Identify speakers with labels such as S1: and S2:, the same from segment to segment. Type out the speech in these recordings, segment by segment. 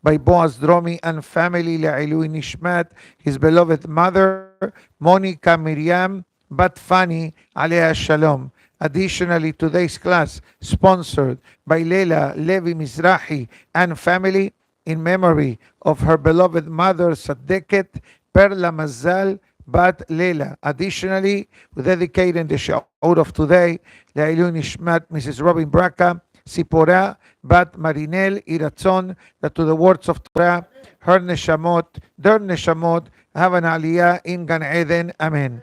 S1: by Boaz Dromi and family, Le'ilui Nishmat, his beloved mother, Monica Miriam Bat Fani, Alea Shalom. Additionally, today's class sponsored by Leila Levi Mizrahi and family in memory of her beloved mother Sadeket Perla Mazal Bat Leila. Additionally, we dedicate in the shiur of today Le'ilui Nishmat Mrs. Robin Braca Sipora Bat Marinel Iratzon, that to the words of Torah, their neshamot have an aliyah in Gan Eden. Amen.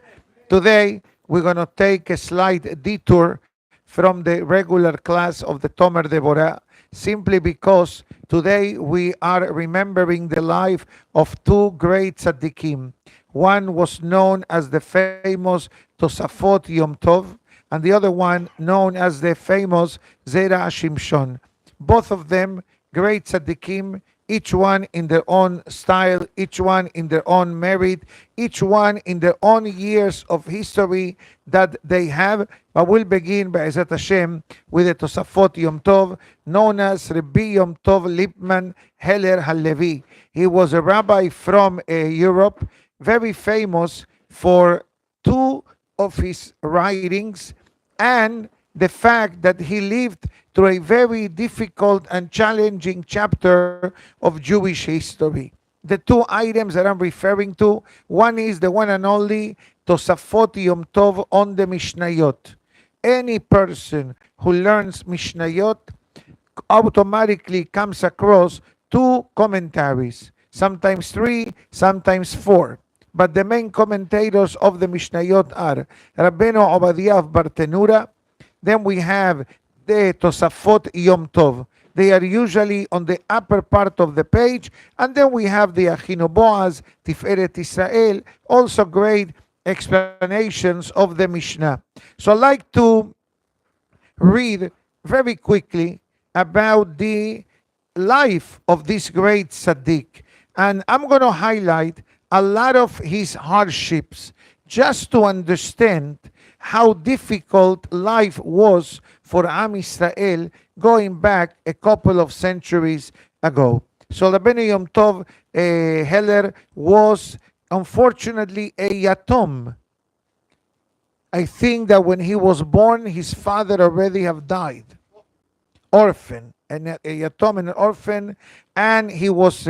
S1: Today, we're going to take a slight detour from the regular class of the Tomer Devora, simply because today we are remembering the life of two great tzaddikim. One was known as the famous Tosafot Yom Tov, and the other one known as the famous Zera Shimshon. Both of them great tzaddikim, each one in their own style, each one in their own merit, each one in their own years of history that they have. But we'll begin, Be'ezat Hashem, with the Tosafot Yom Tov, known as Rabbi Yom Tov Lipman Heller Halevi. He was a rabbi from Europe, very famous for two of his writings and the fact that he lived through a very difficult and challenging chapter of Jewish history. The two items that I'm referring to, one is the one and only Tosafot Yom Tov on the Mishnayot. Any person who learns Mishnayot automatically comes across two commentaries, sometimes three, sometimes four. But the main commentators of the Mishnayot are Rabbeinu Obadiah of Bartenura. Then we have the Tosafot Yom Tov. They are usually on the upper part of the page. And then we have the Achinu Boaz, Tiferet Israel, also great explanations of the Mishnah. So I'd like to read very quickly about the life of this great tzaddik. And I'm going to highlight a lot of his hardships just to understand how difficult life was for Am Yisrael going back a couple of centuries ago. So Rabbeinu Yom Tov Heller was unfortunately a yatom. I think that when he was born, his father already have died. Orphan, and a yatom, an orphan, and he was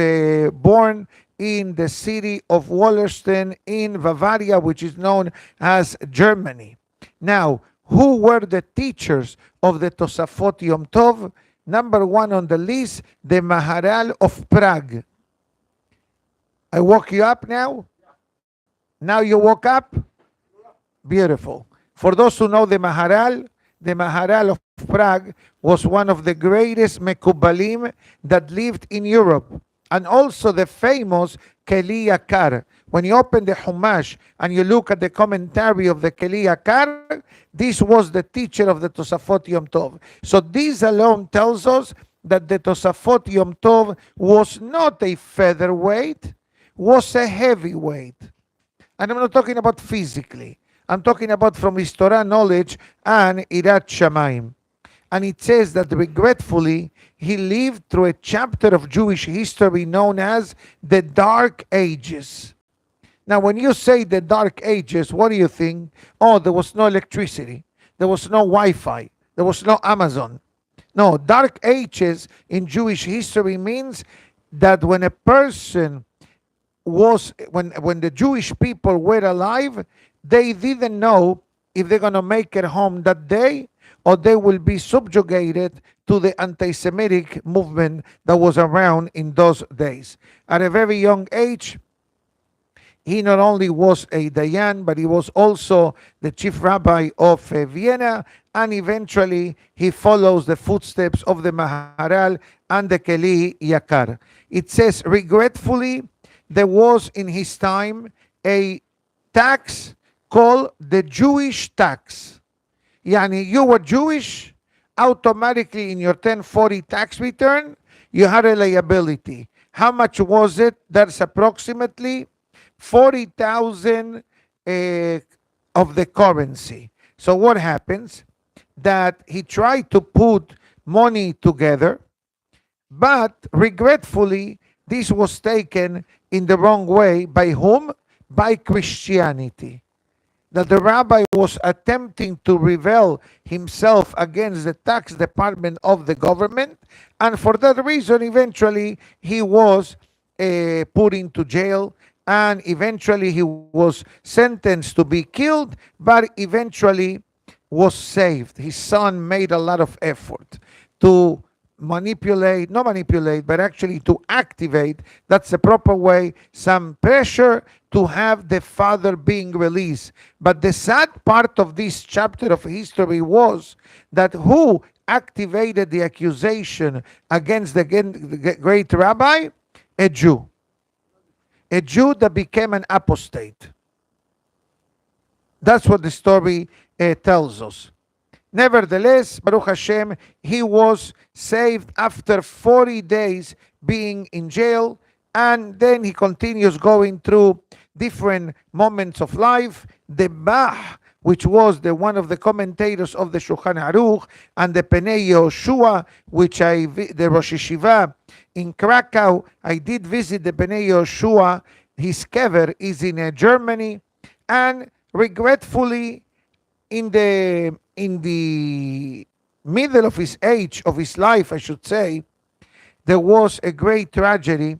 S1: born in the city of Wallerstein in Bavaria, which is known as Germany. Now, who were the teachers of the Tosafot Yom Tov? Number one on the list, the Maharal of Prague. I woke you up now? Now you woke up? Beautiful. For those who know the Maharal of Prague was one of the greatest Mekubalim that lived in Europe. And also the famous Keli Yakar. When you open the Humash and you look at the commentary of the Keli Yakar, this was the teacher of the Tosafot Yom Tov. So this alone tells us that the Tosafot Yom Tov was not a featherweight, was a heavyweight. And I'm not talking about physically. I'm talking about from his Torah knowledge and Irat Shamayim. And it says that regretfully, he lived through a chapter of Jewish history known as the Dark Ages. Now, when you say the Dark Ages, what do you think? Oh, there was no electricity. There was no Wi-Fi. There was no Amazon. No, Dark Ages in Jewish history means that when a person was, when the Jewish people were alive, they didn't know if they're going to make it home that day or they will be subjugated to the anti-Semitic movement that was around in those days. At a very young age, he not only was a Dayan, but he was also the chief rabbi of Vienna, and eventually he follows the footsteps of the Maharal and the Keli Yakar. It says, regretfully, there was in his time a tax called the Jewish tax. Yani, you were Jewish, automatically in your 1040 tax return, you had a liability. How much was it? That's approximately 40,000 of the currency. So what happens? That he tried to put money together, But regretfully, this was taken in the wrong way. By whom? By Christianity. That the rabbi was attempting to rebel himself against the tax department of the government, and for that reason, eventually he was put into jail, and eventually he was sentenced to be killed, but eventually was saved. His son made a lot of effort to manipulate, not manipulate, but actually to activate, that's the proper way, some pressure to have the father being released. But the sad part of this chapter of history was that who activated the accusation against the great rabbi? A Jew. A Jew that became an apostate. That's what the story tells us. Nevertheless, Baruch Hashem, he was saved after 40 days being in jail, and then he continues going through different moments of life. The Bah, which was one of the commentators of the Shulchan Aruch, and the Penei Yehoshua, which the Rosh Yeshiva in Krakow, I did visit the Penei Yehoshua. His kever is in Germany, and regretfully, in the middle of his age, of his life, I should say, there was a great tragedy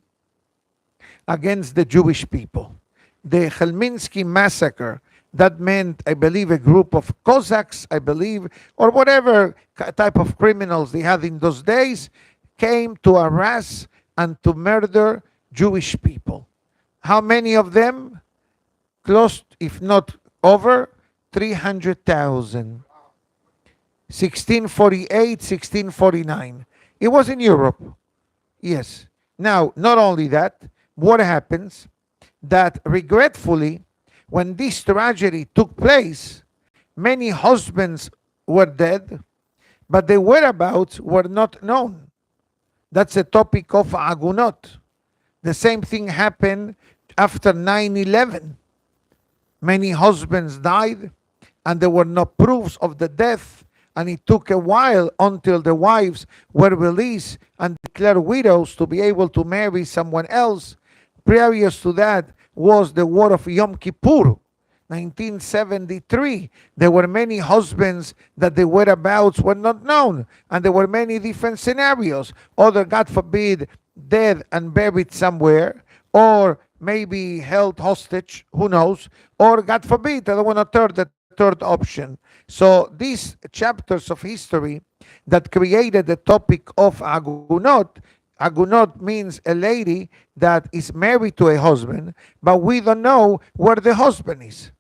S1: against the Jewish people. The Chelminsky massacre, that meant, I believe, a group of Cossacks, I believe, or whatever type of criminals they had in those days, came to harass and to murder Jewish people. How many of them? Close, if not over, 300,000. 1648, 1649. It was in Europe. Yes. Now, not only that, what happens? That regretfully, when this tragedy took place, many husbands were dead, but their whereabouts were not known. That's a topic of agunot. The same thing happened after 9/11. Many husbands died, and there were no proofs of the death, and it took a while until the wives were released and declared widows to be able to marry someone else. Previous to that was the War of Yom Kippur, 1973. There were many husbands that the whereabouts were not known, and there were many different scenarios. Other, God forbid, dead and buried somewhere, or maybe held hostage, who knows, or God forbid, I don't want to the third option. So these chapters of history that created the topic of agunot, agunot means a lady that is married to a husband, but we don't know where the husband is.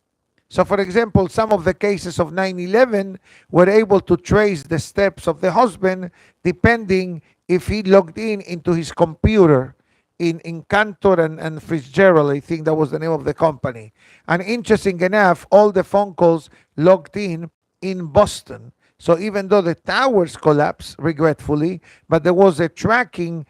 S1: So for example, some of the cases of 9/11 were able to trace the steps of the husband depending if he logged into his computer in Cantor and Fitzgerald, I think that was the name of the company. And interesting enough, all the phone calls logged in Boston. So even though the towers collapsed, regretfully, but there was a tracking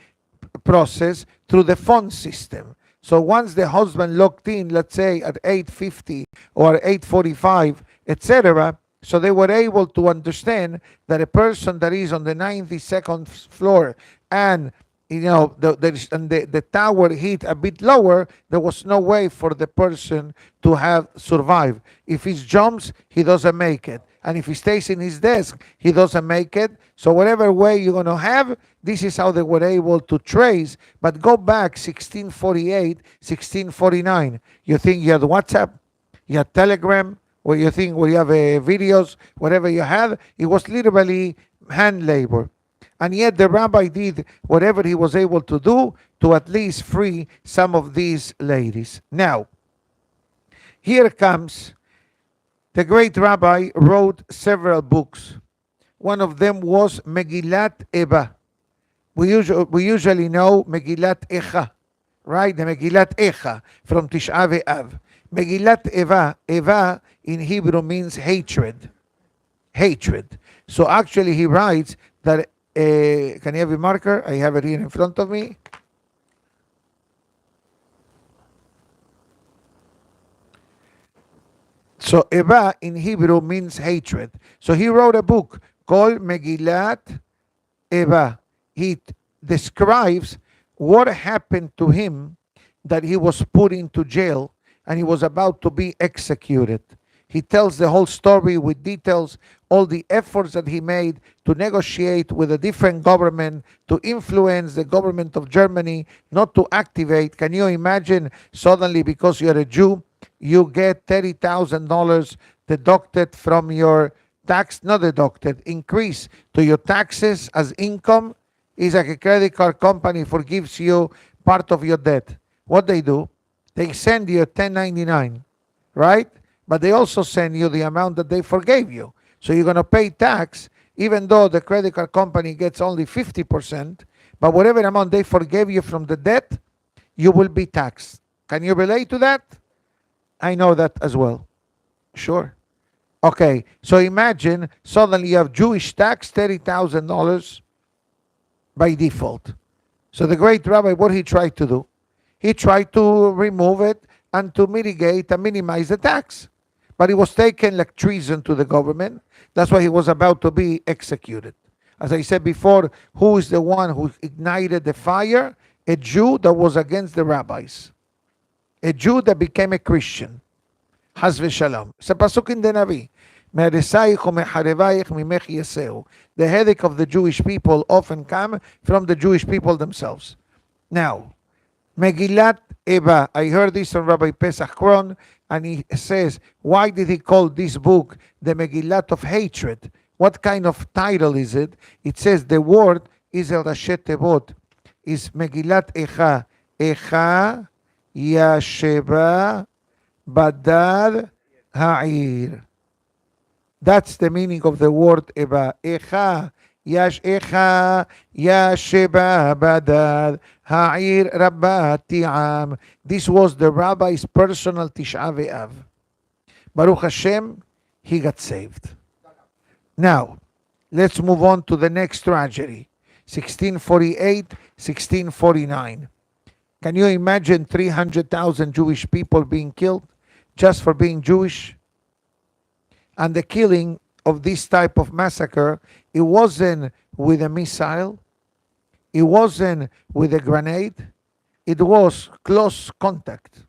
S1: process through the phone system. So once the husband logged in, let's say at 8:50 or 8:45, etc., so they were able to understand that a person that is on the 92nd floor and the tower hit a bit lower, there was no way for the person to have survived. If he jumps, he doesn't make it. And if he stays in his desk, he doesn't make it. So whatever way you're going to have, this is how they were able to trace. But go back 1648, 1649. You think you had WhatsApp, you had Telegram, or you think you have videos, whatever you had, it was literally hand labor. And yet the rabbi did whatever he was able to do to at least free some of these ladies. Now, here comes the great rabbi wrote several books. One of them was Megillat Eba. We usually know Megillat Echa, right? The Megillat Echa from Tisha B'Av. Megillat Eva in Hebrew means hatred. Hatred. So actually he writes that can you have a marker? I have it here in front of me. So Eva in Hebrew means hatred. So he wrote a book called Megillat Eva. He describes what happened to him, that he was put into jail and he was about to be executed. He tells the whole story with details, all the efforts that he made to negotiate with a different government, to influence the government of Germany not to activate. Can you imagine suddenly, because you're a Jew, you get $30,000 deducted from your tax, not deducted, increase to your taxes as income? Is like a credit card company forgives you part of your debt. What they do, they send you a 1099, right? But they also send you the amount that they forgave you. So you're going to pay tax, even though the credit card company gets only 50%, but whatever amount they forgave you from the debt, you will be taxed. Can you relate to that? I know that as well. Sure. Okay, so imagine suddenly you have Jewish tax, $30,000 by default. So the great rabbi, what he tried to do? He tried to remove it and to mitigate and minimize the tax. But it was taken like treason to the government. That's why he was about to be executed. As I said before, who is the one who ignited the fire? A Jew that was against the rabbis. A Jew that became a Christian. Haz v'shalom. Sa pasuk in the Navi. The headache of the Jewish people often come from the Jewish people themselves. Now, Megillat Eba. I heard this from Rabbi Pesach Kron, and he says, why did he call this book the Megillat of hatred? What kind of title is it? It says the word is El Rashet Tevot, is Megillat Echa. Echa Yasheba Badad Ha'ir. That's the meaning of the word Eba. Echa Yasheba Badad Ha'ir Rabbati'am. This was the rabbi's personal Tisha B'Av. Baruch Hashem, he got saved. Now, let's move on to the next tragedy. 1648, 1649. Can you imagine 300,000 Jewish people being killed just for being Jewish? And the killing of this type of massacre, it wasn't with a missile, it wasn't with a grenade, it was close contact,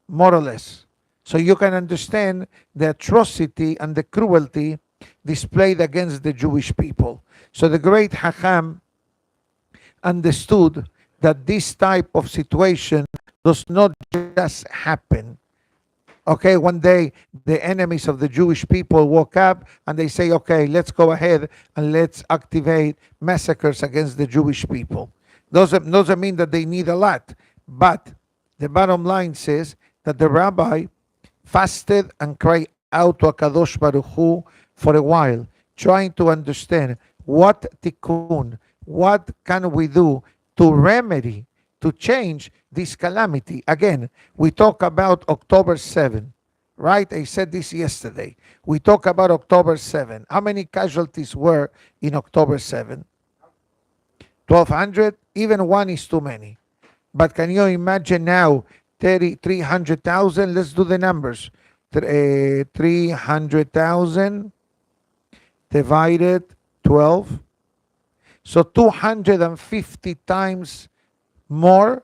S1: more or less. So you can understand the atrocity and the cruelty displayed against the Jewish people. So the great Hacham understood that this type of situation does not just happen. Okay, one day the enemies of the Jewish people woke up and they say, okay, let's go ahead and let's activate massacres against the Jewish people. Doesn't mean that they need a lot, but the bottom line says that the rabbi fasted and cried out to HaKadosh Baruch Hu for a while, trying to understand what tikkun, what can we do to remedy, to change this calamity. Again, we talk about October 7, right? I said this yesterday. We talk about October 7. How many casualties were in October 7? 1,200? Even one is too many. But can you imagine now 300,000? Let's do the numbers. 300,000 divided 12. So 250 times more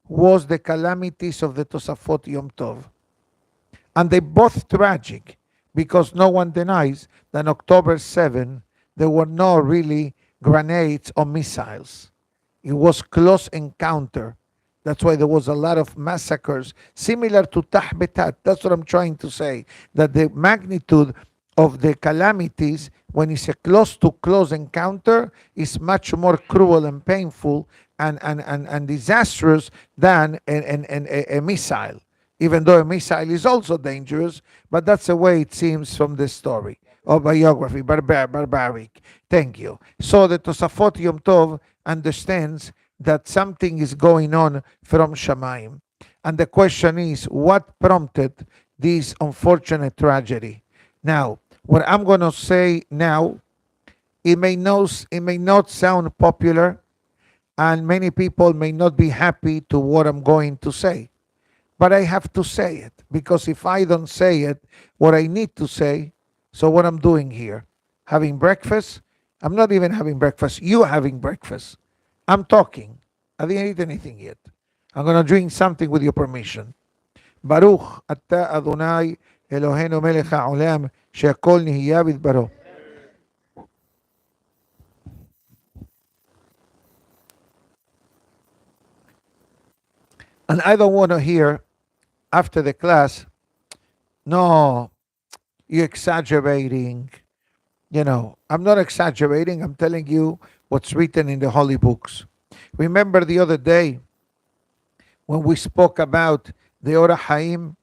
S1: was the calamities of the Tosafot Yom Tov. And they both tragic, because no one denies that on October 7, there were no really grenades or missiles. It was close encounter. That's why there was a lot of massacres, similar to Tahbetat. That's what I'm trying to say, that the magnitude of the calamities, when it's a close-to-close encounter, is much more cruel and painful and disastrous than a missile. Even though a missile is also dangerous, but that's the way it seems from the story or biography, barbaric. Thank you. So the Tosafot Yom Tov understands that something is going on from Shamayim. And the question is, what prompted this unfortunate tragedy? Now, what I'm going to say now, it may not sound popular, and many people may not be happy to what I'm going to say. But I have to say it, because if I don't say it, what I need to say, so what I'm doing here, having breakfast, I'm not even having breakfast, you're having breakfast. I'm talking. I didn't eat anything yet. I'm going to drink something with your permission. Baruch Ata Adonai Eloheinu melech haolam she'akol nihiyah bidbaro. And I don't want to hear after the class, no, you're exaggerating. I'm not exaggerating. I'm telling you what's written in the holy books. Remember the other day when we spoke about the Ora Haim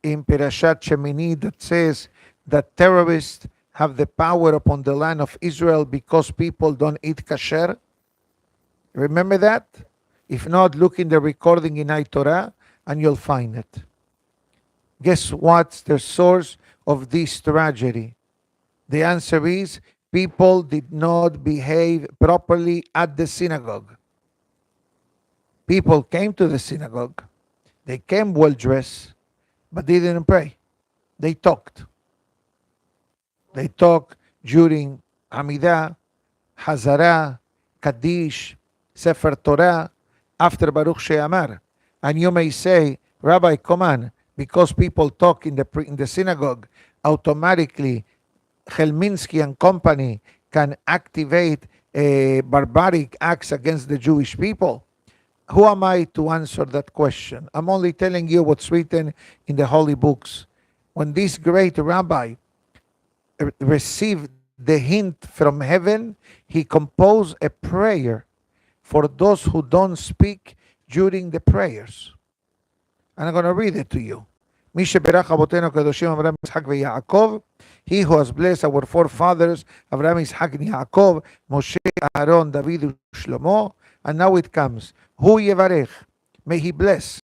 S1: in Perashat Shemini that says that terrorists have the power upon the land of Israel because people don't eat kasher? Remember that? If not, look in the recording in Torah and you'll find it. Guess what's the source of this tragedy? The answer is people did not behave properly at the synagogue. People came to the synagogue. They came well dressed, but they didn't pray. They talked. They talked during Amidah, Hazara, Kaddish, Sefer Torah, after Baruch She'amar. And you may say, Rabbi, come on, because people talk in the synagogue, automatically Helminsky and company can activate barbaric acts against the Jewish people. Who am I to answer that question? I'm only telling you what's written in the holy books. When this great rabbi received the hint from heaven, he composed a prayer for those who don't speak during the prayers. And I'm going to read it to you. מי שבירך אבותינו הקדושים אברהם יצחק ויעקב, he who has blessed our forefathers אברהם יצחק ויעקב, משה, אהרון, דוד ושלמה, and now it comes, הוא יברך, may he bless,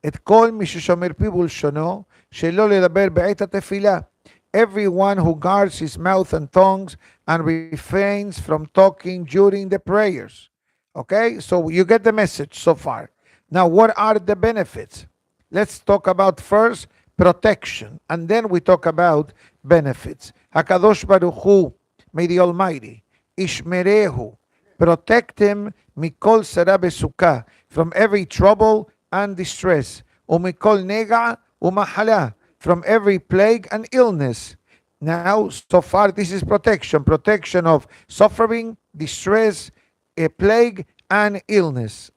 S1: את כל מי ששומר פיו ולשונו, שלא לדבר בעת התפילה, everyone who guards his mouth and tongues and refrains from talking during the prayers. Okay, so you get the message so far. Now, what are the benefits? Let's talk about first protection, and then we talk about benefits. HaKadosh Baruch Hu, may the Almighty, Ishmerehu, protect him, mikol Sara besukah, from every trouble and distress, umikol nega umahala, from every plague and illness. Now, so far, this is protection of suffering, distress, a plague, and illness.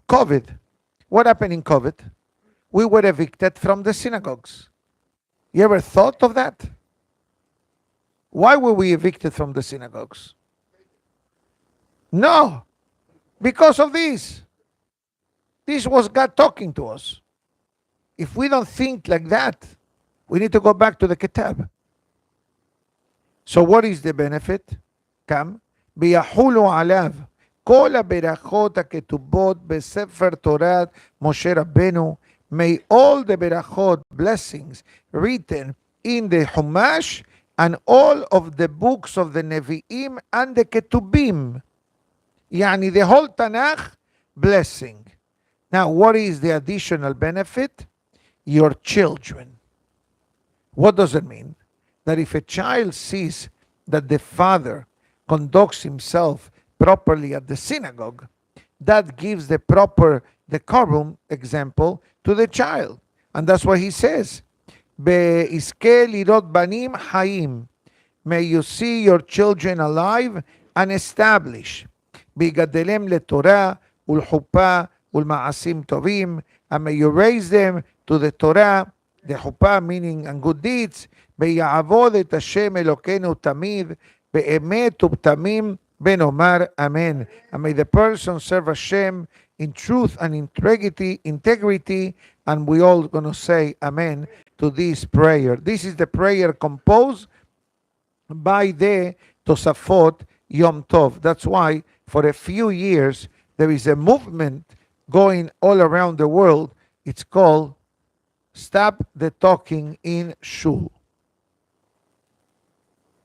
S1: COVID. What happened in COVID? We were evicted from the synagogues. You ever thought of that? Why were we evicted from the synagogues? No, because of this. This was God talking to us. If we don't think like that, we need to go back to the Kitab. So what is the benefit? Come. ביחולו עליו כל הברכות הכתובות בספר תורת משה רבנו. May all the berachot, blessings, written in the Chumash and all of the books of the Nevi'im and the Ketubim. Yani the whole Tanakh, blessing. Now, what is the additional benefit? Your children. What does it mean? That if a child sees that the father conducts himself properly at the synagogue, that gives the proper decorum example to the child. And that's what he says. Be'izke lirot banim hayim. May you see your children alive and established. Bigadelem leTorah ulchuppah ulma'asim tovim. And may you raise them to the Torah, the chuppah meaning and good deeds. Be'ya'avod et Hashem Elokeinu tamid. Be'emet ubtamim ben omar amen. And may the person serve Hashem in truth and integrity, and we all going to say amen to this prayer. This is the prayer composed by the Tosafot Yom Tov. That's why for a few years there is a movement going all around the world. It's called Stop the Talking in Shul.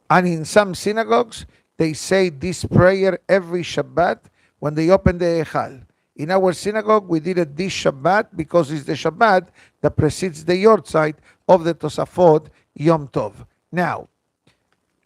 S1: And in some synagogues, they say this prayer every Shabbat when they open the Echal. In our synagogue, we did it this Shabbat because it's the Shabbat that precedes the Yortzeit of the Tosafot Yom Tov. Now,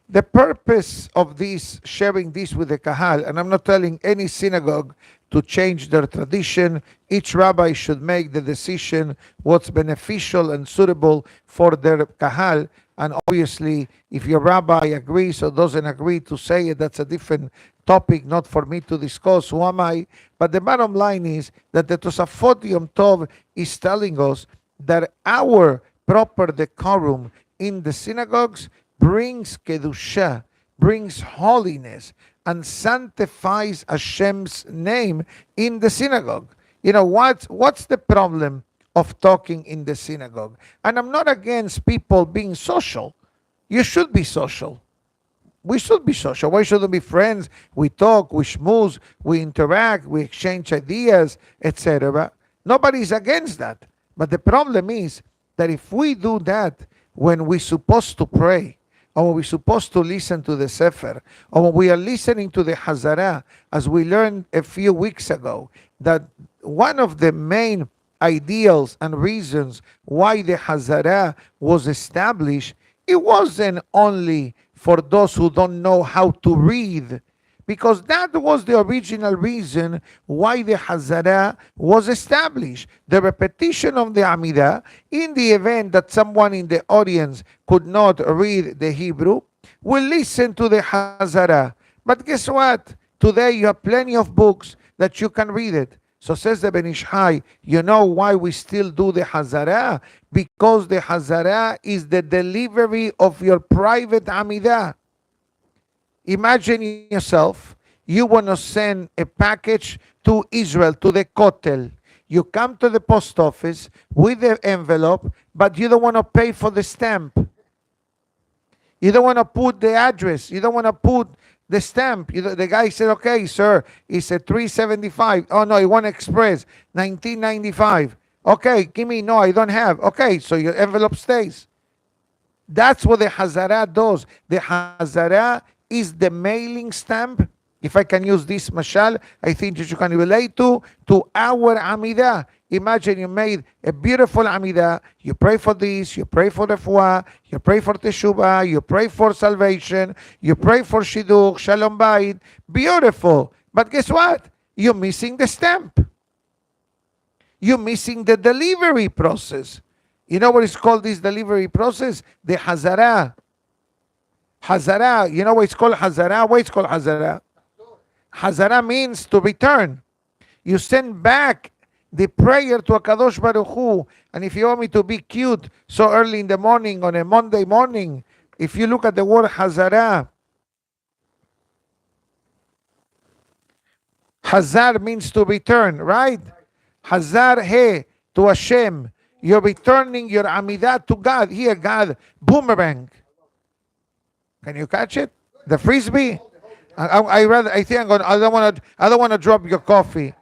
S1: The purpose of this, sharing this with the Kahal, and I'm not telling any synagogue to change their tradition. Each rabbi should make the decision what's beneficial and suitable for their Kahal. And obviously, if your rabbi agrees or doesn't agree to say it, that's a different topic, not for me to discuss. Who am I? But the bottom line is that the Tosafot Yom Tov is telling us that our proper decorum in the synagogues brings kedusha, brings holiness, and sanctifies Hashem's name in the synagogue. You know what's the problem of talking in the synagogue? And I'm not against people being social. You should be social. We should be social. Why shouldn't we be friends? We talk, we schmooze, we interact, we exchange ideas, etc. Nobody's against that. But the problem is that if we do that when we're supposed to pray, or when we're supposed to listen to the Sefer, or when we are listening to the Hazara, as we learned a few weeks ago, that one of the main ideals and reasons why the Hazara was established, it wasn't only for those who don't know how to read, because that was the original reason why the Hazara was established. The repetition of the Amidah, in the event that someone in the audience could not read the Hebrew, will listen to the Hazara. But guess what? Today you have plenty of books that you can read it. So says the Ben Ish Chai, you know why we still do the Hazara? Because the Hazara is the delivery of your private Amidah. Imagine yourself, you want to send a package to Israel, to the Kotel. You come to the post office with the envelope, but you don't want to pay for the stamp. You don't want to put the address. You don't want to put the stamp. The guy said, okay, sir, it's a $375. Oh, no, you want express, $19.95. Okay, give me, no, I don't have. Okay, so your envelope stays. That's what the Hazara does. The Hazara is the mailing stamp. If I can use this mashal, I think that you can relate to our Amidah. Imagine you made a beautiful Amidah. You pray for this, you pray for refuah, you pray for teshuvah, you pray for salvation, you pray for shidduch, shalom bayit. Beautiful. But guess what? You're missing the stamp. You're missing the delivery process. You know what is called this delivery process? The Hazara. Hazara. You know what it's called Hazara? Why it's called Hazara? Hazara means to return. You send back the prayer to HaKadosh Baruch Hu. And if you want me to be cute so early in the morning on a Monday morning, if you look at the word Hazara, Hazar means to return, right? Hazar he, to Hashem. You're returning your Amidah to God. Here, God, boomerang. Can you catch it? The frisbee? I think I'm going. I don't want to drop your coffee.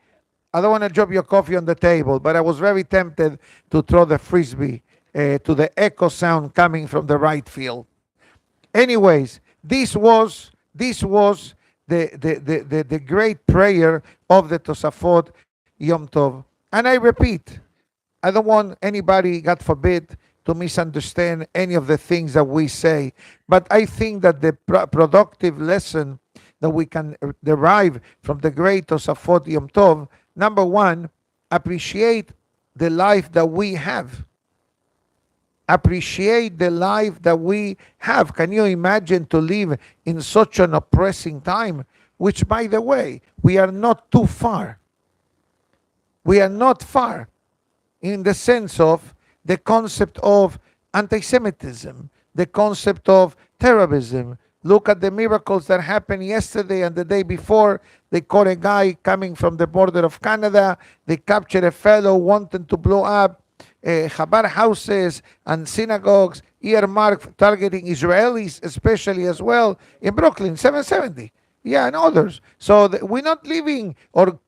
S1: I don't want to drop your coffee on the table. But I was very tempted to throw the frisbee to the echo sound coming from the right field. Anyways, this was the great prayer of the Tosafot Yom Tov. And I repeat, I don't want anybody, God forbid, to misunderstand any of the things that we say. But I think that the productive lesson that we can derive from the great Tosafot Yom Tov, number one, appreciate the life that we have. Appreciate the life that we have. Can you imagine to live in such an oppressing time? Which, by the way, we are not too far. We are not far in the sense of the concept of anti-Semitism, the concept of terrorism. Look at the miracles that happened yesterday and the day before. They caught a guy coming from the border of Canada. They captured a fellow wanting to blow up Chabad houses and synagogues, earmarked targeting Israelis, especially as well, in Brooklyn, 770. Yeah, and others. So we're not living, or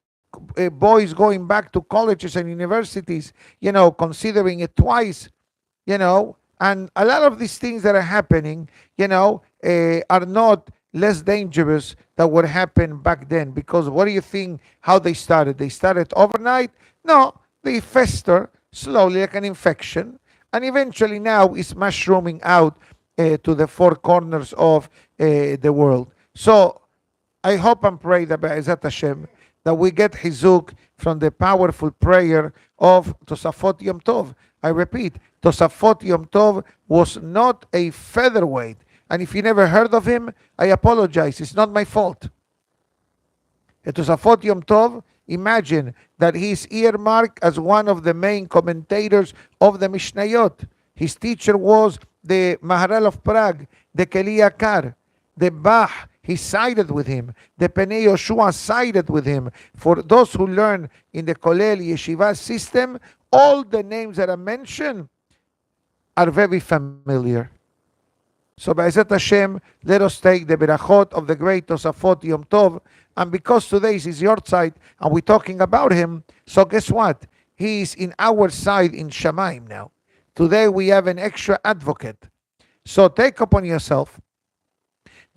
S1: boys going back to colleges and universities, considering it twice, and a lot of these things that are happening, are not less dangerous than what happened back then. Because what do you think, how they started? They started overnight? No, they fester slowly like an infection, and eventually now it's mushrooming out to the four corners of the world. So I hope and pray that Be'ezat Hashem, that we get Hizuk from the powerful prayer of Tosafot Yom Tov. I repeat, Tosafot Yom Tov was not a featherweight. And if you never heard of him, I apologize. It's not my fault. Tosafot Yom Tov, imagine that he's earmarked as one of the main commentators of the Mishnayot. His teacher was the Maharal of Prague, the Keli Yakar, the Bach. He sided with him. The Penei Yoshua sided with him. For those who learn in the Kolel Yeshiva system, all the names that are mentioned are very familiar. So B'ezrat Hashem, let us take the berachot of the great Tosafot Yom Tov. And because today is his yortzeit and we're talking about him, so guess what? He is in our side in Shamaim now. Today we have an extra advocate. So take upon yourself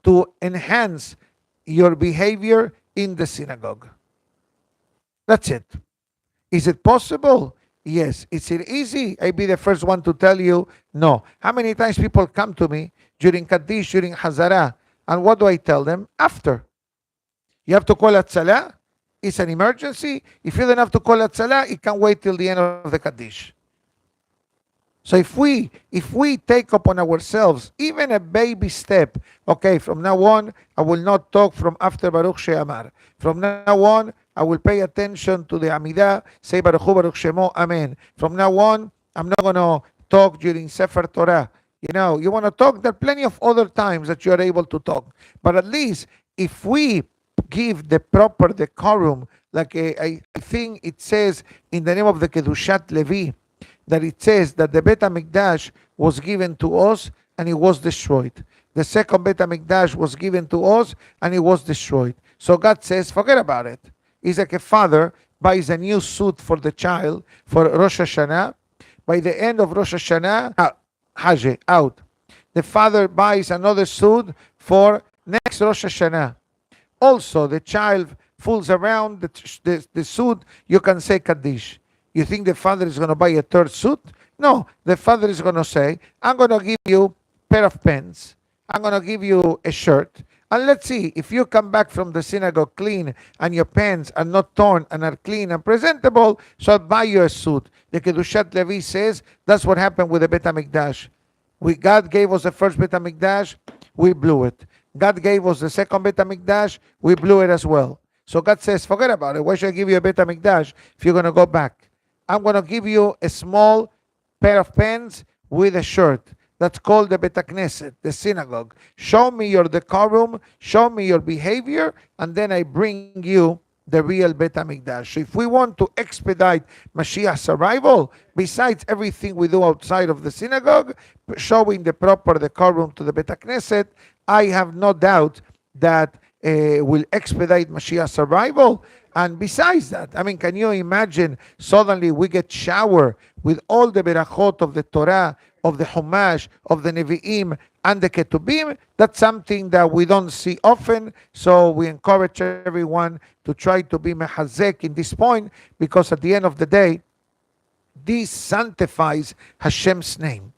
S1: to enhance your behavior in the synagogue. That's it. Is it possible? Yes. Is it easy? I'll be the first one to tell you no. How many times people come to me during Kaddish, during Hazara, and what do I tell them? After. You have to call Hatzalah. It's an emergency. If you don't have to call Hatzalah, it can wait till the end of the Kaddish. So if we take upon ourselves even a baby step, okay, from now on, I will not talk from after Baruch She'amar. From now on, I will pay attention to the Amidah, say Baruch Hu Baruch Shemo, Amen. From now on, I'm not going to talk during Sefer Torah. You know, you want to talk, there are plenty of other times that you are able to talk. But at least, if we give the proper decorum, like I think it says in the name of the Kedushat Levi, that it says that the Bet HaMikdash was given to us and it was destroyed. The second Bet HaMikdash was given to us and it was destroyed. So God says, forget about it. It's like a father buys a new suit for the child for Rosh Hashanah. By the end of Rosh Hashanah, Faige, out. The father buys another suit for next Rosh Hashanah. Also, the child fools around the suit, you can say Kaddish. You think the father is going to buy a third suit? No, the father is going to say, I'm going to give you a pair of pants. I'm going to give you a shirt. And let's see, if you come back from the synagogue clean and your pants are not torn and are clean and presentable, so I'll buy you a suit. The Kedushat Levi says that's what happened with the Bet HaMikdash. God gave us the first Bet HaMikdash, we blew it. God gave us the second Bet HaMikdash, we blew it as well. So God says, forget about it. Why should I give you a Bet HaMikdash if you're going to go back? I'm going to give you a small pair of pants with a shirt. That's called the Bet HaKnesset, the synagogue. Show me your decorum, show me your behavior, and then I bring you the real Bet HaMikdash. So if we want to expedite Mashiach's arrival, besides everything we do outside of the synagogue, showing the proper decorum to the Bet HaKnesset, I have no doubt that will expedite Mashiach's arrival. And besides that, I mean, can you imagine suddenly we get shower with all the berachot of the Torah, of the Chumash, of the Nevi'im, and the Ketubim? That's something that we don't see often. So we encourage everyone to try to be mehazek in this point, because at the end of the day, this sanctifies Hashem's name.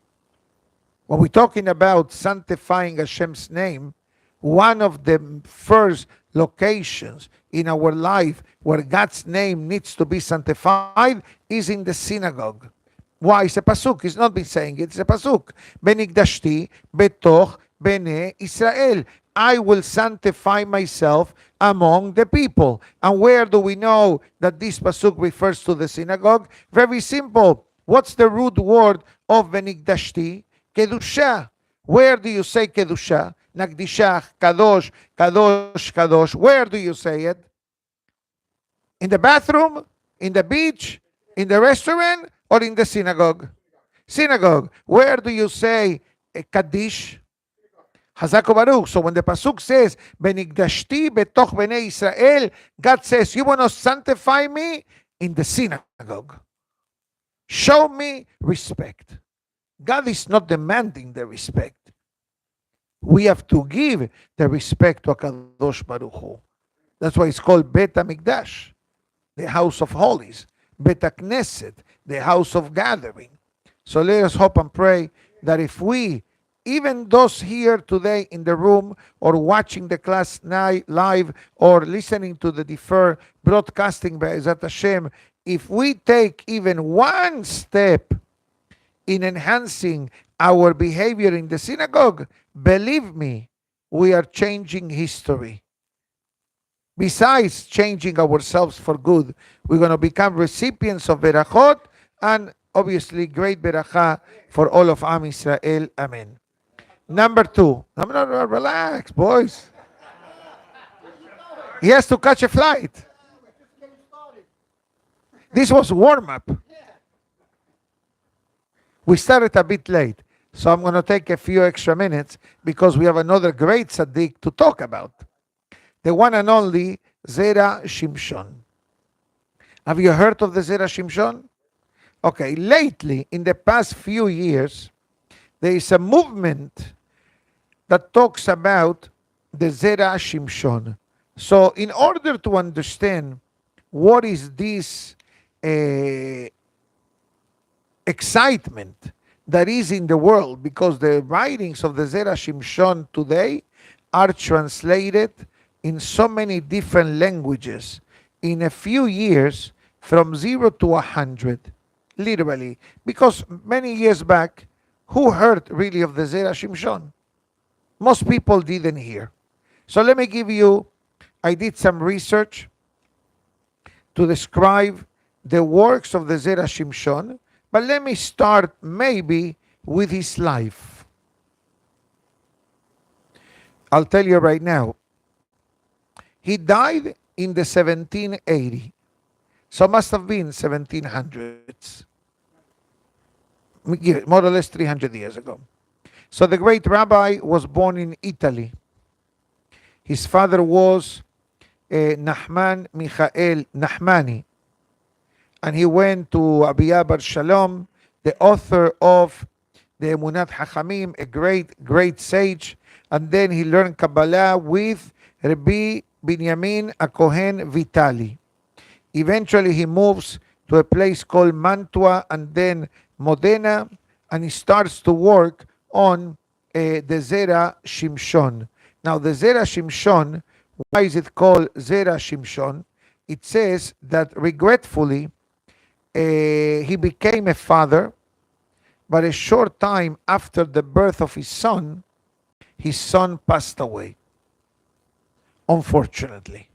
S1: When we're talking about sanctifying Hashem's name, one of the first locations in our life where God's name needs to be sanctified is in the synagogue. Why? It's a pasuk. He's not been saying it. It's a pasuk. Benigdashti betoch bnei Israel. I will sanctify myself among the people. And where do we know that this pasuk refers to the synagogue? Very simple. What's the root word of benigdashti? Kedusha. Where do you say kedusha? Nagdishach, kadosh, kadosh, kadosh. Where do you say it? In the bathroom? In the beach? In the restaurant? Or in the synagogue? Synagogue. Where do you say Kaddish? Hazak Baruch. So when the pasuk says, Benigdashti betoch bnei Israel, God says, you want to sanctify me? In the synagogue. Show me respect. God is not demanding the respect. We have to give the respect to HaKadosh Baruch Hu. That's why it's called Bet HaMikdash, the house of holies. Bet HaKnesset, the house of gathering. So let us hope and pray that if we even those here today in the room or watching the class live or listening to the deferred broadcasting by Ezat Hashem, if we take even one step in enhancing our behavior in the synagogue, believe me, we are changing history. Besides changing ourselves for good, we're going to become recipients of berachot and obviously great beracha for all of Am Israel. Amen. Number two. Relax, boys. He has to catch a flight. This was warm-up. We started a bit late, so I'm going to take a few extra minutes because we have another great tzaddik to talk about. The one and only Zera Shimshon. Have you heard of the Zera Shimshon? Okay, lately, in the past few years, there is a movement that talks about the Zera Shimshon. So in order to understand what is this excitement that is in the world, because the writings of the Zera Shimshon today are translated in so many different languages in a few years from 0 to 100, literally. Because many years back, who heard really of the Zera Shimshon? Most people didn't hear. So let me give you, I did some research to describe the works of the Zera Shimshon, but let me start maybe with his life. I'll tell you right now. He died in the 1780, so must have been 1700s, more or less 300 years ago. So the great rabbi was born in Italy. His father was Nachman Michael Nachmani, and he went to Abiyah Bar Shalom, the author of the Emunat Hachamim, a great sage, and then he learned Kabbalah with Rabbi Binyamin Akohen Vitali. Eventually he moves to a place called Mantua and then Modena, and he starts to work on the Zera Shimshon. Now the Zera Shimshon, why is it called Zera Shimshon? It says that regretfully he became a father, but a short time after the birth of his son passed away, unfortunately.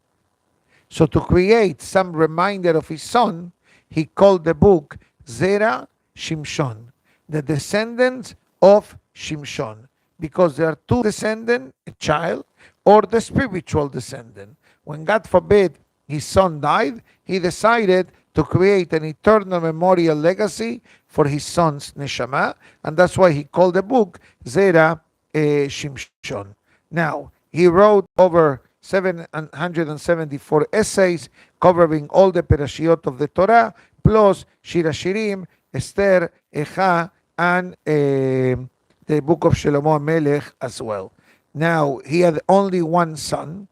S1: So to create some reminder of his son, he called the book Zera Shimshon, the descendants of Shimshon, because there are two descendants, a child or the spiritual descendant. When God forbid his son died, he decided to create an eternal memorial legacy for his son's neshama, and that's why he called the book Zera Shimshon. Now, he wrote over 774 essays covering all the Perashiot of the Torah, plus Shir HaShirim, Esther, Echa, and the book of Shlomo HaMelech as well. Now, he had only one son,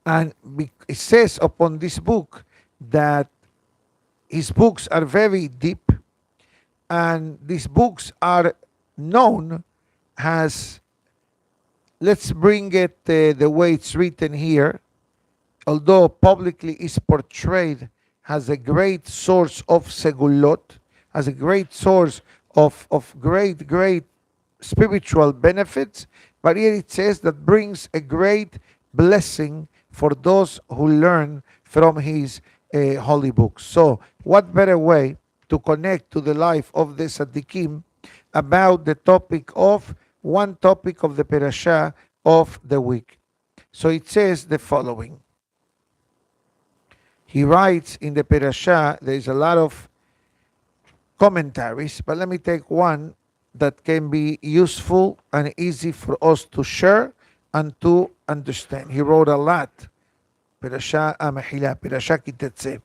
S1: and it says upon this book that his books are very deep, and these books are known as, let's bring it the way it's written here, although publicly is portrayed as a great source of segulot, as a great source of great spiritual benefits, but here it says that brings a great blessing for those who learn from his holy books. So what better way to connect to the life of the Tzaddikim about the topic of one topic of the Perashah of the week. So it says the following. He writes in the Perashah, there is a lot of commentaries, but let me take one that can be useful and easy for us to share and to understand. He wrote a lot. Perashah Amahila, Perashah Kitetze.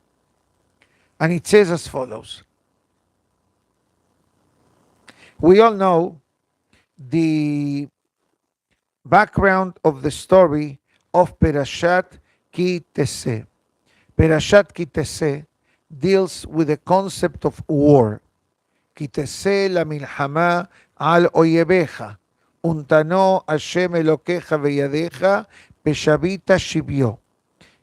S1: And it says as follows. We all know the background of the story of Perashat Kitese. Perashat Kitese deals with the concept of war. Kitese la milhama על אויביך, ונתנו השם אלוקיך וידיך, בשבית שביו.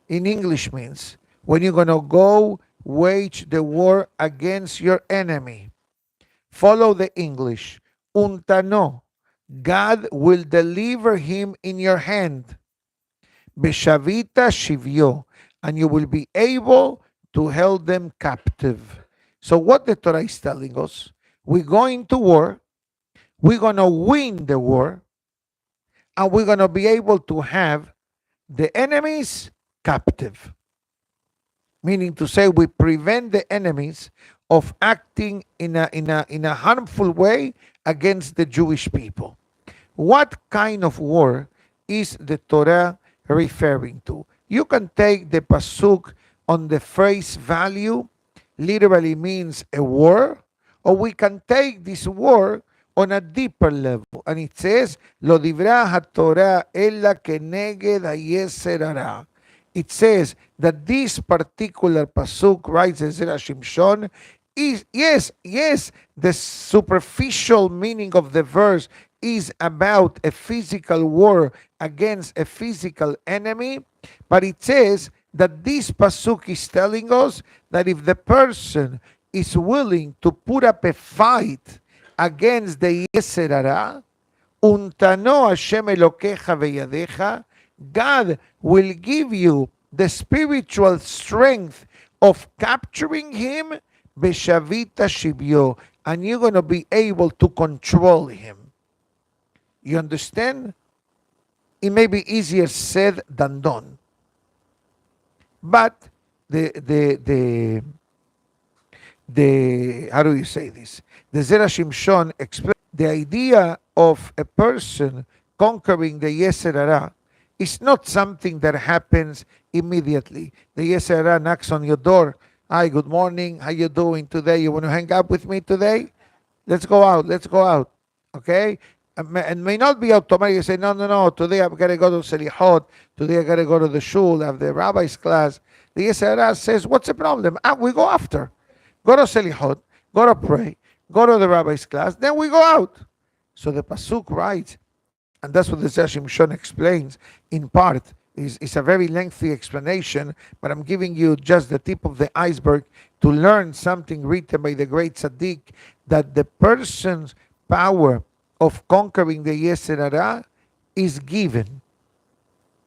S1: In English means, when you're going to go wage the war against your enemy, follow the English. Untano, God will deliver him in your hand. Beshavita shivyo, and you will be able to hold them captive. So what the Torah is telling us, we're going to war, we're going to win the war, and we're going to be able to have the enemies captive. Meaning to say, we prevent the enemies of acting in a harmful way against the Jewish people. What kind of war is the Torah referring to? You can take the pasuk on the face value, literally means a war, or we can take this war on a deeper level. And it says, Lo divra ha-Torah ella keneged ha-yeser hara. It says that this particular pasuk, writes Zera Shimshon, is, yes, the superficial meaning of the verse is about a physical war against a physical enemy, but it says that this pasuk is telling us that if the person is willing to put up a fight against the Yeser Hara, untano Hashem Elokecha veyadecha, God will give you the spiritual strength of capturing him, beshavita shibyo, and you're going to be able to control him. You understand? It may be easier said than done. But the how do you say this? The Zera Shimshon explains the idea of a person conquering the Yeser Hara is not something that happens immediately. The Yeser Hara knocks on your door. Hi, good morning. How you doing today? You want to hang out with me today? Let's go out. Let's go out. Okay? And may not be automatic. You say, no. Today I'm going to go to Selihot. Today I got to go to the shul, have the rabbi's class. The Yeser Hara says, what's the problem? We go after. Go to Selihot. Go to pray. Go to the rabbi's class. Then we go out. So the pasuk writes, and that's what the Zera Shimshon explains in part. It's a very lengthy explanation, but I'm giving you just the tip of the iceberg to learn something written by the great tzaddik, that the person's power of conquering the Yeser Hara is given.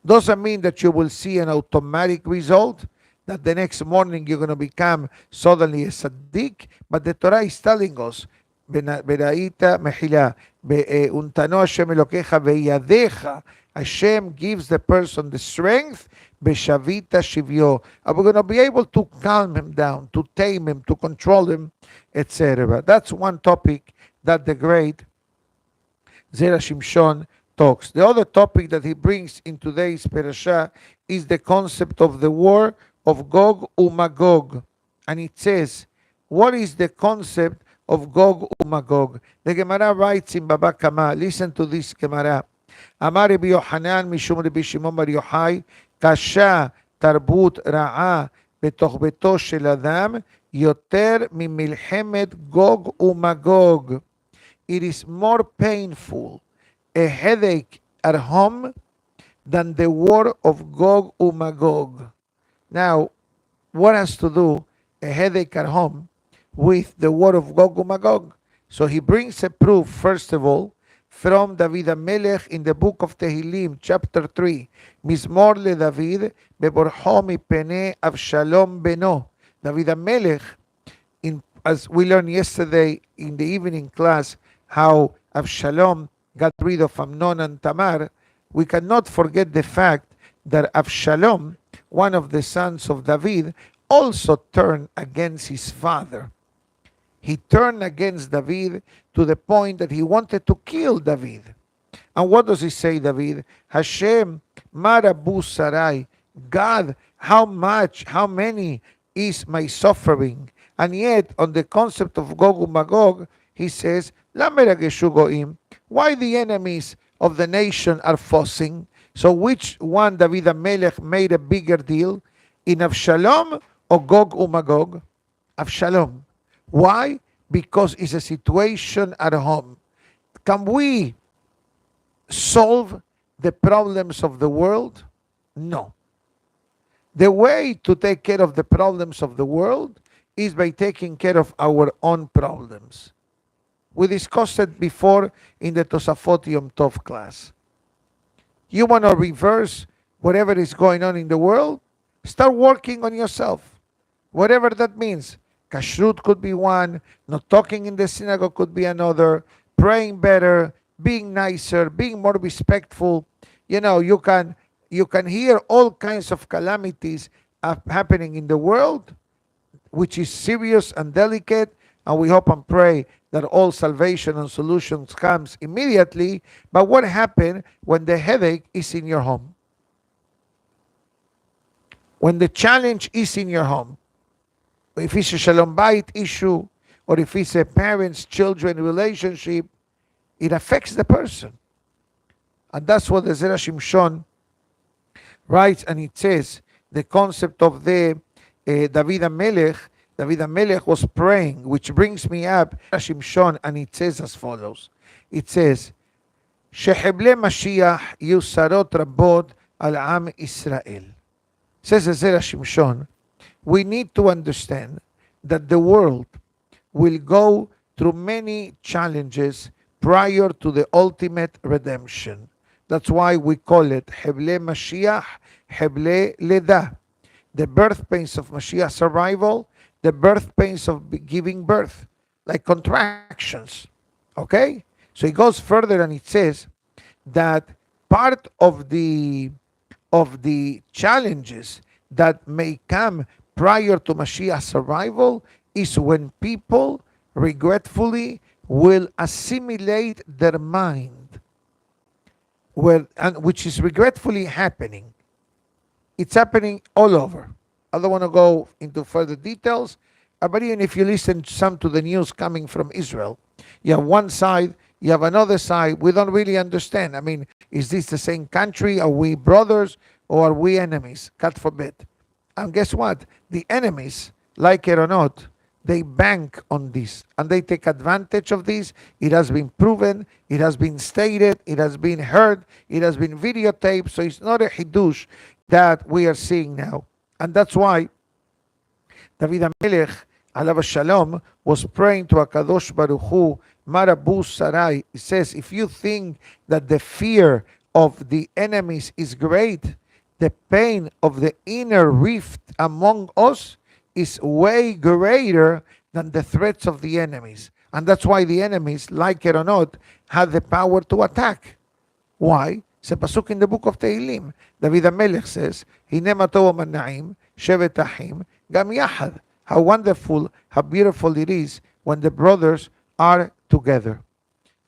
S1: Doesn't mean that you will see an automatic result, that the next morning you're going to become suddenly a tzaddik, but the Torah is telling us, Beraita mechila, untano Hashem elokecha veyadecha, Hashem gives the person the strength, beshavita shivyo, and we're going to be able to calm him down, to tame him, to control him, etc. That's one topic that the great Zera Shimshon talks. The other topic that he brings in today's parasha is the concept of the war of Gog uMagog. And it says, what is the concept of Gog uMagog? The Gemara writes in Baba Kama, listen to this Gemara. Amar Rabbi Yohanan mishum Rabbi Shimon bar Yochai, kasha tarbut ra'a betoch beto shel adam yoter mimilchemet Gog uMagog. It is more painful, a headache at home, than the war of Gog uMagog. Now, what has to do a headache at home with the war of Gog uMagog? So he brings a proof, first of all, from David HaMelech in the book of Tehillim, chapter 3. Mizmor leDavid beborcho mipnei Avshalom beno. David HaMelech, as we learned yesterday in the evening class, how Avshalom got rid of Amnon and Tamar, we cannot forget the fact that Avshalom, one of the sons of David, also turned against his father. He turned against David to the point that he wanted to kill David. And what does he say, David? Hashem, Marabu Sarai, God, how many is my suffering? And yet, on the concept of Gog uMagog, he says, why the enemies of the nation are fussing? So which one David HaMelech made a bigger deal? In Avshalom or Gog uMagog? Avshalom. Why? Because it's a situation at home. Can we solve the problems of the world? No. The way to take care of the problems of the world is by taking care of our own problems. We discussed it before in the Tosafot Yom Tov class. You want to reverse whatever is going on in the world? Start working on yourself. Whatever that means. Kashrut could be one, not talking in the synagogue could be another, praying better, being nicer, being more respectful. You know, you can hear all kinds of calamities happening in the world, which is serious and delicate, and we hope and pray that all salvation and solutions comes immediately. But what happens when the headache is in your home? When the challenge is in your home? If it's a shalom bayit issue, or if it's a parents-children relationship, it affects the person. And that's what the Zera Shimshon writes, and it says, the concept of the David HaMelech was praying, which brings me up, Shimshon, and it says as follows. It says, Sheheble Mashiach yusarot rabot al am Israel. Says the Zera Shimshon, we need to understand that the world will go through many challenges prior to the ultimate redemption. That's why we call it Heble Mashiach, Heble Leda. The birth pains of Mashiach's arrival, the birth pains of giving birth, like contractions. Okay? So it goes further and it says that part of the challenges that may come prior to Mashiach's arrival is when people regretfully will assimilate their mind, which is regretfully happening. It's happening all over. I don't want to go into further details, but even if you listen some to the news coming from Israel, you have one side, you have another side. We don't really understand. I mean, is this the same country? Are we brothers or are we enemies? God forbid. And guess what? The enemies, like it or not, they bank on this and they take advantage of this. It has been proven, it has been stated, it has been heard, it has been videotaped. So it's not a hidush that we are seeing now. And that's why David HaMelech, alav shalom, was praying to HaKadosh Baruch Hu, Marabu Sarai. He says, if you think that the fear of the enemies is great, the pain of the inner rift among us is way greater than the threats of the enemies. And that's why the enemies, like it or not, have the power to attack. Why? It's a pasuk in the book of Tehillim. David HaMelech says, Hine ma tov u'manaim, shevet achim, gam yachad. How wonderful, how beautiful it is when the brothers are together.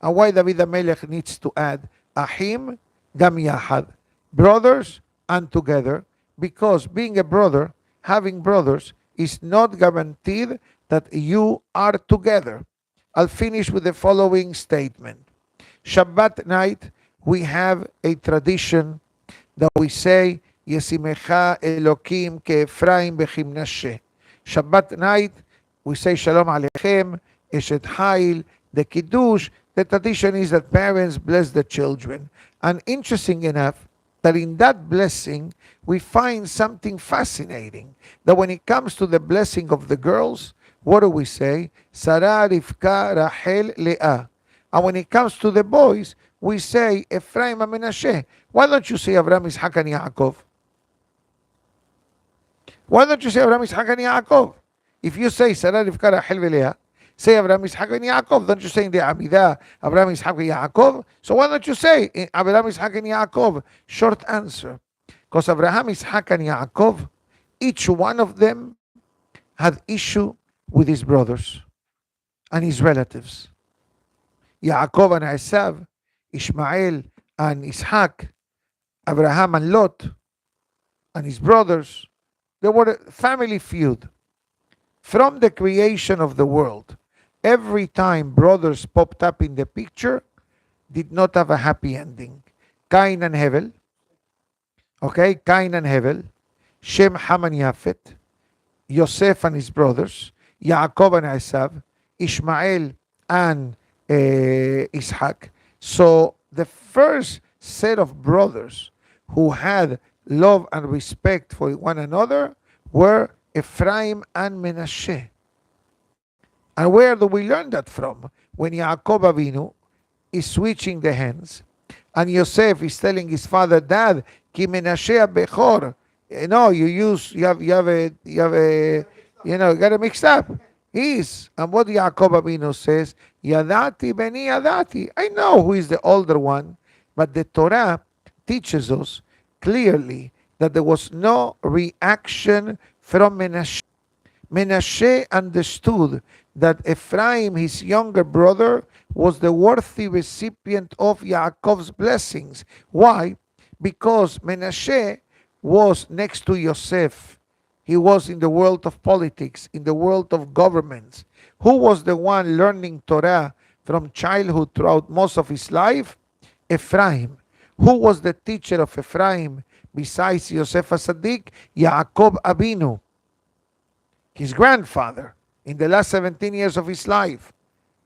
S1: And why David HaMelech needs to add, Achim, gam yachad. Brothers and together, because being a brother, having brothers, is not guaranteed that you are together. I'll finish with the following statement. Shabbat night, we have a tradition that we say, Yesimecha Elokim ke'Efraim bechimnashe. Shabbat night, we say Shalom Aleichem, Eshet Hail, the Kiddush. The tradition is that parents bless the children. And interesting enough, that in that blessing, we find something fascinating. That when it comes to the blessing of the girls, what do we say? Sara, Rivka, Rachel, Leah. And when it comes to the boys, we say Ephraim and Menachem. Why don't you say Abraham, Ishak, and Yaakov? Why don't you say Abraham, Ishak, and Yaakov? If you say Sara, Rivka, Rachel, Leah, say Abraham, Ishak, and Yaakov. Don't you say in the Amidah, Abraham, Ishak, and Yaakov? So why don't you say Abraham, Ishak, and Yaakov? Short answer. Because Abraham, Ishak, and Yaakov, each one of them had issue with his brothers and his relatives. Yaakov and Esav, Ishmael and Ishak, Abraham and Lot, and his brothers, they were a family feud. From the creation of the world, every time brothers popped up in the picture, did not have a happy ending. Cain and Hevel, okay, Cain and Hevel, Shem, Ham and Yafet, Yosef and his brothers, Yaakov and Esav, Ishmael and Ishak. So the first set of brothers who had love and respect for one another were Ephraim and Menashe. And where do we learn that from? When Yaakov Avinu is switching the hands, and Yosef is telling his father, Dad, ki Menashe Bechor. No, you got it mixed up. Is. And what Yaakov Avinu says, Yadati beni Yadati. I know who is the older one, but the Torah teaches us clearly that there was no reaction from Menashe. Menashe understood that Ephraim, his younger brother, was the worthy recipient of Yaakov's blessings. Why? Because Menashe was next to Yosef. He was in the world of politics, in the world of governments. Who was the one learning Torah from childhood throughout most of his life? Ephraim. Who was the teacher of Ephraim besides Yosef HaSadik? Yaakov Avinu, his grandfather, in the last 17 years of his life.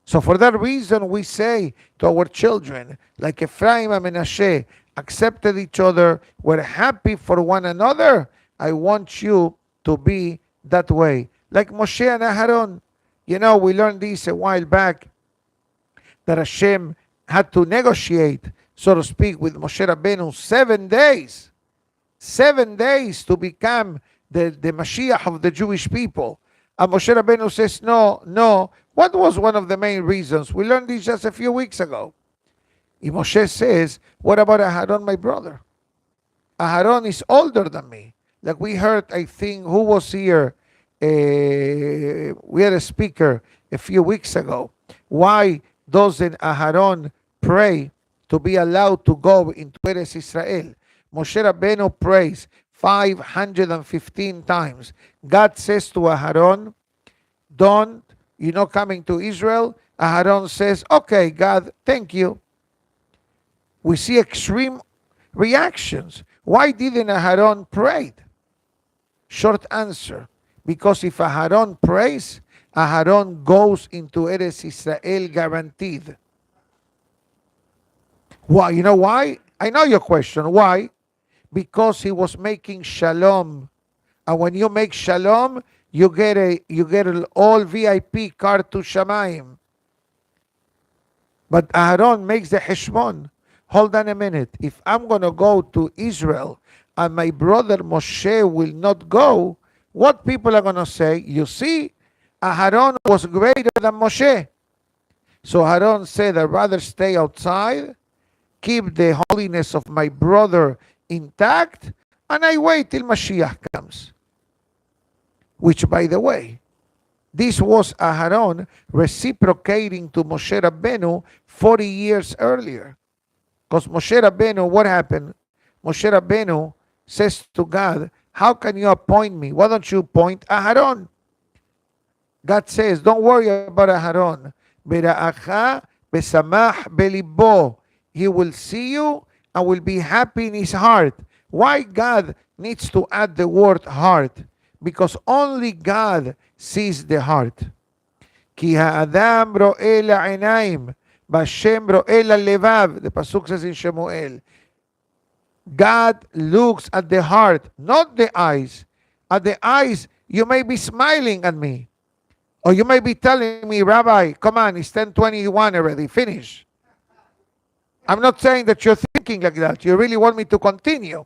S1: So for that reason, we say to our children, like Ephraim and Menashe accepted each other, were happy for one another, I want you to be that way. Like Moshe and Aharon. You know, we learned this a while back, that Hashem had to negotiate, so to speak, with Moshe Rabbeinu 7 days. 7 days to become the Mashiach of the Jewish people. And Moshe Rabbeinu says, no. What was one of the main reasons? We learned this just a few weeks ago. And Moshe says, what about Aharon, my brother? Aharon is older than me. Like we heard, I think, who was here? We had a speaker a few weeks ago. Why doesn't Aharon pray to be allowed to go into Eretz Israel? Moshe Rabbeinu prays 515 times. God says to Aharon, don't, coming to Israel. Aharon says, okay, God, thank you. We see extreme reactions. Why didn't Aharon pray? Short answer, because if Aharon prays, Aharon goes into Eretz Israel guaranteed. Why? You know why? I know your question. Why? Because he was making shalom. And when you make shalom, you get an all VIP card to Shamayim. But Aharon makes the heshmon. Hold on a minute. If I'm going to go to Israel and my brother Moshe will not go, what people are going to say? You see, Aharon was greater than Moshe. So Aharon said, I'd rather stay outside, keep the holiness of my brother intact, and I wait till Mashiach comes. Which, by the way, this was Aharon reciprocating to Moshe Rabbeinu 40 years earlier. Because Moshe Rabbeinu, what happened? Moshe Rabbeinu says to God, how can you appoint me? Why don't you appoint Aharon? God says, don't worry about Aharon. Bera'acha besamach belibo. He will see you and will be happy in his heart. Why God needs to add the word heart? Because only God sees the heart. Ki ha'adam ro'e la'inaim, b'Hashem ro'e la'levav. The pasuk says in Shmuel. God looks at the heart, not the eyes. At the eyes, you may be smiling at me. Or you may be telling me, Rabbi, come on, it's 10:21 already, finish. I'm not saying that you're thinking like that. You really want me to continue.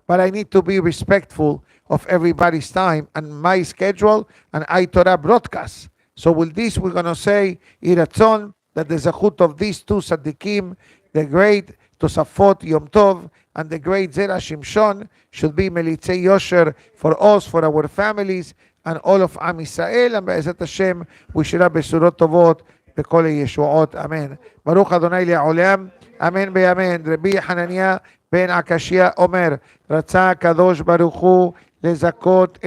S1: But I need to be respectful of everybody's time and my schedule and iTorah broadcast. So with this, we're going to say, Iratzon, that the zechut of these two tzaddikim, the great Tosafot Yom Tov and the great Zera Shimshon, should be Melitzei Yosher for us, for our families, and all of Am Yisrael, and Be'ezat Hashem, we shall have Besurot Tovot, Bekol Yeshuot. Amen. Baruch Adonai Le'olam. Amen be'amen. Rabbi Hanania ben Akashia Omer, רצה הקדוש ברוך הוא לזכות את